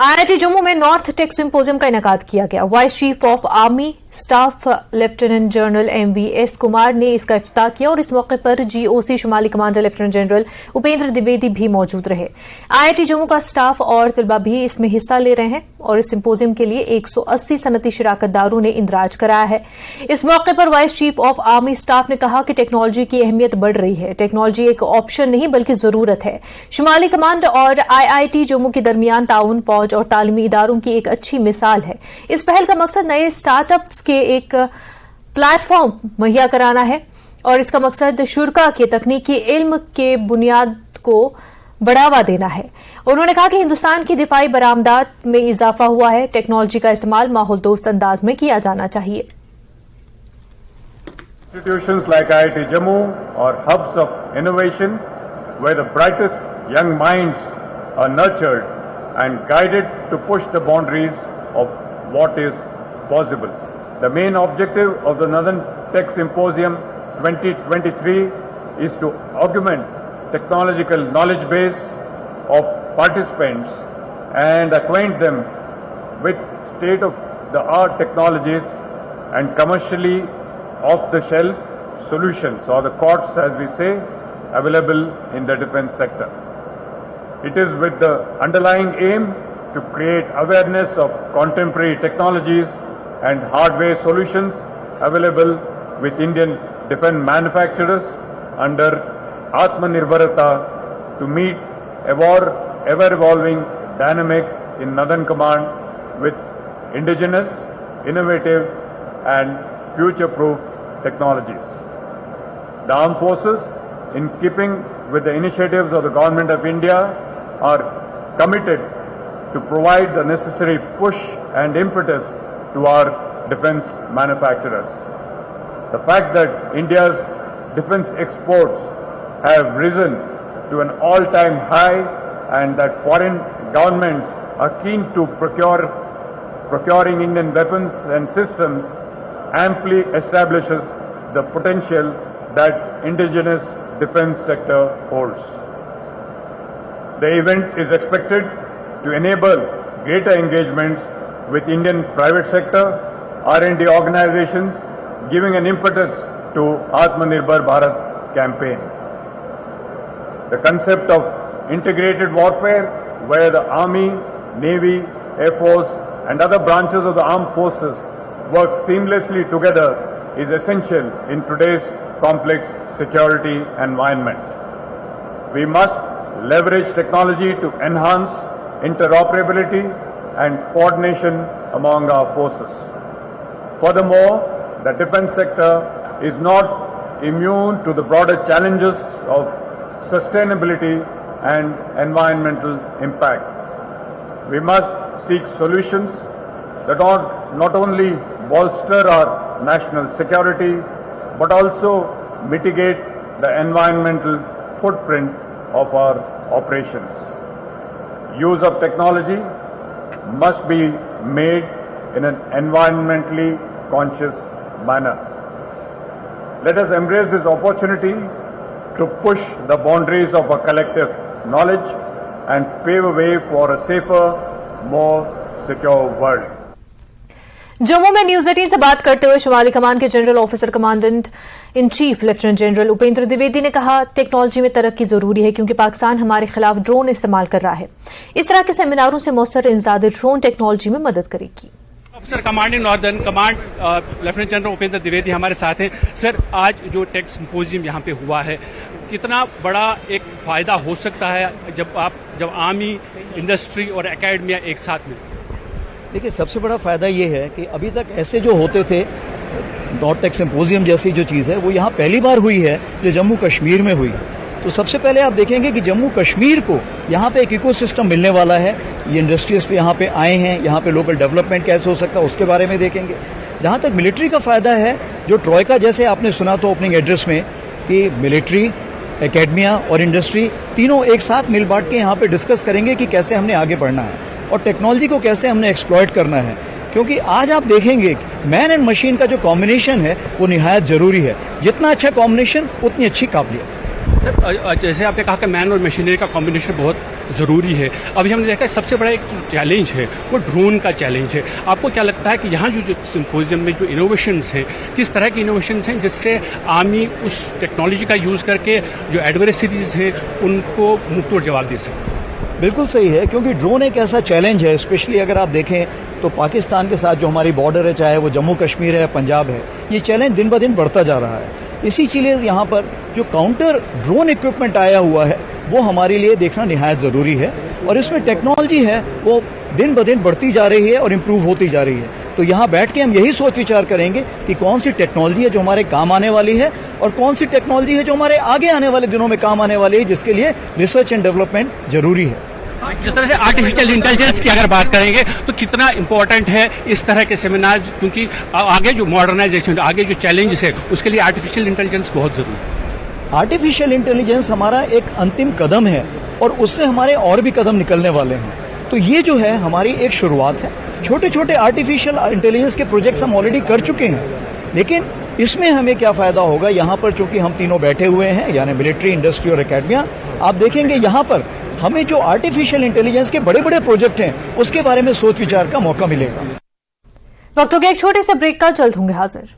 IIT Jammu में north take symposium का इनेकाद किया गया। Vice chief of army staff lieutenant general MVS Kumar ने इसका इफ्तिताह किया और इस मौके पर GOC शुमाली commander lieutenant general Upendra Dwivedi भी मौजूद रहे। IIT जम्मू का स्टाफ और तलबा भी इसमें हिस्सा ले रहे हैं और इस सिंपोजियम के लिए 180 सनती शिराकतदारों ने इंदराज कराया है। इस मौके पर vice chief of army staff ने कहा कि टेक्नोलॉजी की अहमियत बढ़ रही है। टेक्नोलॉजी एक ऑप्शन नहीं बल्कि जरूरत है। शुमाली कमांड और IIT जम्मू के दरमियान ताउन फौज और तालीमी इदारों की एक अच्छी मिसाल है। इस पहल का मकसद नए स्टार्टअप्स के एक प्लेटफॉर्म मुहैया कराना है और इसका मकसद शुरा के तकनीकी इल्म के बुनियाद को बढ़ावा देना है। उन्होंने कहा कि हिंदुस्तान की दिफाई बरामदात में इजाफा हुआ है। टेक्नोलॉजी का इस्तेमाल माहौल दोस्त अंदाज में किया जाना चाहिए। Institutions like IIT Jammu are hubs of innovation where the brightest young minds are nurtured and guided to push the boundaries of what is possible. The main objective of the Northern Tech Symposium 2023 is to augment technological knowledge base of participants and acquaint them with state-of-the-art technologies and commercially off-the-shelf solutions, or the COTS as we say, available in the defense sector. It is with the underlying aim to create awareness of contemporary technologies and hardware solutions available with Indian defense manufacturers under Atmanirbharata to meet ever-evolving dynamics in Northern Command with indigenous, innovative and future-proof technologies. The armed forces, in keeping with the initiatives of the Government of India, are committed to provide the necessary push and impetus to our defense manufacturers. The fact that India's defense exports have risen to an all-time high and that foreign governments are keen to procuring Indian weapons and systems amply establishes the potential that indigenous defense sector holds. The event is expected to enable greater engagements with Indian private sector, R&D organizations, giving an impetus to Atmanirbhar Bharat campaign. The concept of integrated warfare, where the Army, Navy, Air Force and other branches of the armed forces work seamlessly together, is essential in today's complex security environment. We must leverage technology to enhance interoperability and coordination among our forces. Furthermore, the defense sector is not immune to the broader challenges of sustainability and environmental impact. We must seek solutions that not only bolster our national security but also mitigate the environmental footprint of our operations. Use of technology must be made in an environmentally conscious manner. Let us embrace this opportunity to push the boundaries of our collective knowledge and pave a way for a safer, more secure world. Jammu में news 18 से बात करते हुए शुमाली कमान के general officer commandant in chief lieutenant general Upendra Dwivedi ने कहा, technology में तरक्की जरूरी है क्योंकि पाकिस्तान हमारे खिलाफ ड्रोन इस्तेमाल कर रहा है। इस तरह के सेमिनारों से मौसर इंसदाद ड्रोन टेक्नोलॉजी में मदद करेगी। Officer commanding northern command lieutenant general Upendra Dwivedi हमारे साथ हैं। सर, आज जो टेक सिंपोजियम यहाँ पे हुआ है, कितना बड़ा एक फायदा हो सकता है जब आर्मी, इंडस्ट्री और एकेडमिया एक साथ मिले? देखिए, सबसे बड़ा फायदा ये है कि अभी तक ऐसे जो होते थे नॉर्थ टेक सिंपोजियम जैसी जो चीज़ है वो यहाँ पहली बार हुई है जो जम्मू कश्मीर में हुई। तो सबसे पहले आप देखेंगे कि जम्मू कश्मीर को यहाँ पे एक इकोसिस्टम मिलने वाला है। ये इंडस्ट्रियलिस्ट यहाँ पे आए हैं, यहाँ पे लोकल डेवलपमेंट कैसे हो सकता है उसके बारे में देखेंगे। जहाँ तक मिलिट्री का फायदा है, जो ट्रॉयका जैसे आपने सुना तो ओपनिंग एड्रेस में कि मिलिट्री, एकेडमिया और इंडस्ट्री तीनों एक साथ मिल बांट के यहाँ पे डिस्कस करेंगे कि कैसे हमने आगे बढ़ना है और टेक्नोलॉजी को कैसे हमने एक्सप्लॉइट करना है। क्योंकि आज आप देखेंगे मैन एंड मशीन का जो कॉम्बिनेशन है वो निहायत जरूरी है। जितना अच्छा कॉम्बिनेशन उतनी अच्छी काबिलियत। सर जैसे आपने कहा कि मैन और मशीनरी का कॉम्बिनेशन बहुत ज़रूरी है। अभी हमने देखा है सबसे बड़ा एक जो चैलेंज है वो ड्रोन का चैलेंज है। आपको क्या लगता है कि यहाँ जो सिम्पोजियम में जो इनोवेशंस हैं, किस तरह की इनोवेशंस हैं जिससे आर्मी उस टेक्नोलॉजी का यूज़ करके जो एडवर्सरीज हैं उनको मुंहतोड़ जवाब दे सके? बिल्कुल सही है, क्योंकि ड्रोन एक ऐसा चैलेंज है, स्पेशली अगर आप देखें तो पाकिस्तान के साथ जो हमारी बॉर्डर है, चाहे वो जम्मू कश्मीर है, पंजाब है, ये चैलेंज दिन ब दिन बढ़ता जा रहा है। इसी चीज़ यहाँ पर जो काउंटर ड्रोन इक्विपमेंट आया हुआ है वो हमारे लिए देखना निहायत ज़रूरी है, और इसमें टेक्नोलॉजी है वो दिन ब दिन बढ़ती जा रही है और इम्प्रूव होती जा रही है। तो यहाँ बैठ के हम यही सोच विचार करेंगे कि कौन सी टेक्नोलॉजी है जो हमारे काम आने वाली है और कौन सी टेक्नोलॉजी है जो हमारे आगे आने वाले दिनों में काम आने वाली है, जिसके लिए रिसर्च एंड डेवलपमेंट जरूरी है। जिस तरह से आर्टिफिशियल इंटेलिजेंस की अगर बात करेंगे तो कितना इम्पोर्टेंट है इस तरह के सेमिनार, क्योंकि आगे जो मॉडर्नाइजेशन, आगे जो चैलेंजेस है उसके लिए आर्टिफिशियल इंटेलिजेंस बहुत जरूरी है। आर्टिफिशियल इंटेलिजेंस हमारा एक अंतिम कदम है और उससे हमारे और भी कदम निकलने वाले हैं। तो ये जो है हमारी एक शुरुआत है। छोटे छोटे आर्टिफिशियल इंटेलिजेंस के प्रोजेक्ट्स हम ऑलरेडी कर चुके हैं, लेकिन इसमें हमें क्या फायदा होगा, यहाँ पर चूंकि हम तीनों बैठे हुए हैं, यानी मिलिट्री, इंडस्ट्री और एकेडमिया, आप देखेंगे यहाँ पर हमें जो आर्टिफिशियल इंटेलिजेंस के बड़े बड़े प्रोजेक्ट हैं उसके बारे में सोच विचार का मौका मिलेगा। वक्त हो गया एक छोटे से ब्रेक का, जल्द होंगे हाजिर।